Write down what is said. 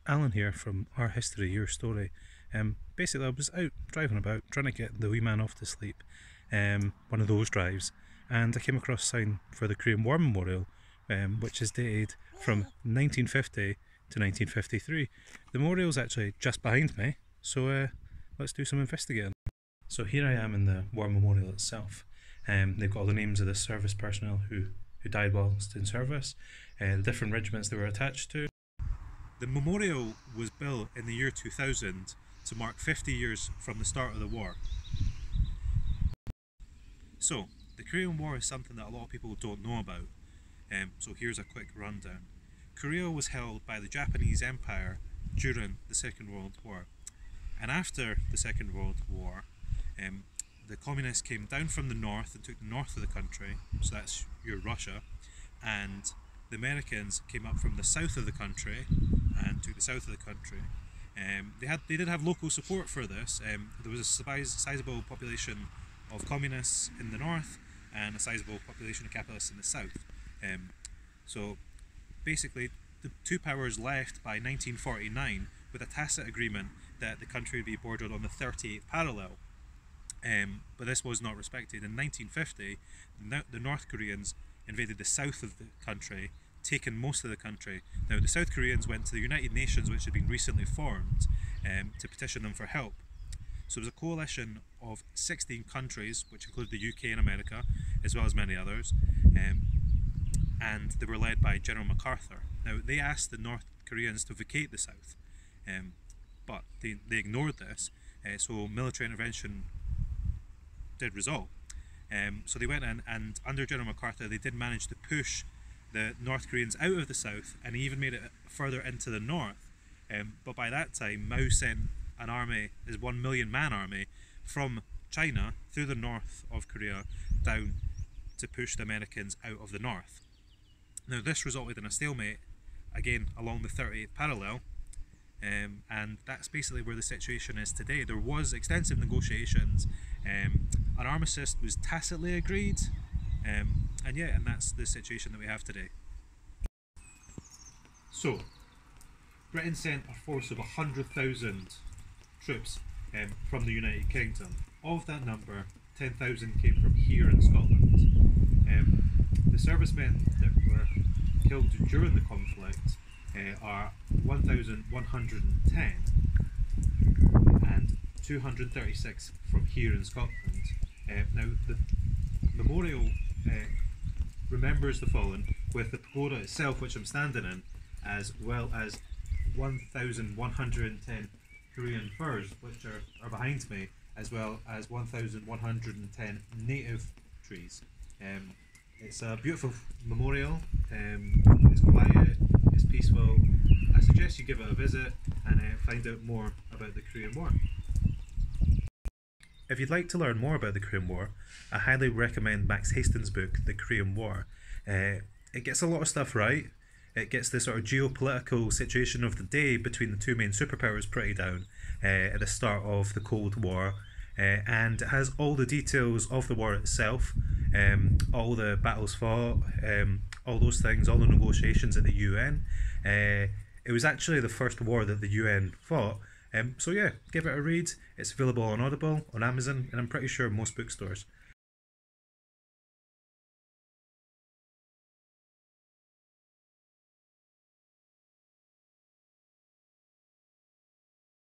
Alan here from Our History, Your Story. Basically, I was out driving about trying to get the wee man off to sleep, one of those drives, and I came across a sign for the Korean War Memorial, which is dated from 1950 to 1953. The memorial's actually just behind me, so let's do some investigating. So here I am in the War Memorial itself. They've got all the names of the service personnel who died whilst in service, the different regiments they were attached to. The memorial was built in the year 2000 to mark 50 years from the start of the war. So, the Korean War is something that a lot of people don't know about, so here's a quick rundown. Korea was held by the Japanese Empire during the Second World War, and after the Second World War, the communists came down from the north and took the north of the country, so that's your Russia, and the Americans came up from the south of the country and took the south of the country. They did have local support for this. There was a sizable population of communists in the north and a sizable population of capitalists in the south. So basically, the two powers left by 1949 with a tacit agreement that the country would be bordered on the 38th parallel. But this was not respected. In 1950, the North Koreans invaded the south of the country, taken most of the country. Now, the South Koreans went to the United Nations, which had been recently formed, to petition them for help. So it was a coalition of 16 countries, which included the UK and America, as well as many others, and they were led by General MacArthur. Now, they asked the North Koreans to vacate the South, but they ignored this, so military intervention did result. So they went in, and under General MacArthur, they did manage to push the North Koreans out of the south, and he even made it further into the north. But by that time, Mao sent an army, his 1 million man army, from China through the north of Korea down to push the Americans out of the north. Now, this resulted in a stalemate, again along the 38th parallel, and that's basically where the situation is today. There was extensive negotiations, an armistice was tacitly agreed, and that's the situation that we have today. So, Britain sent a force of 100,000 troops from the United Kingdom. Of that number, 10,000 came from here in Scotland. The servicemen that were killed during the conflict are 1,110 and 236 from here in Scotland. Now, the memorial remembers the fallen with the pagoda itself, which I'm standing in, as well as 1,110 Korean firs, which are behind me, as well as 1,110 native trees. It's a beautiful memorial, it's quiet, it's peaceful. I suggest you give it a visit and find out more about the Korean War. If you'd like to learn more about the Korean War, I highly recommend Max Hastings' book, The Korean War. It gets a lot of stuff right. It gets the sort of geopolitical situation of the day between the two main superpowers pretty down at the start of the Cold War. And it has all the details of the war itself, all the battles fought, all those things, all the negotiations at the UN. It was actually the first war that the UN fought. So yeah, give it a read. It's available on Audible, on Amazon, and I'm pretty sure most bookstores.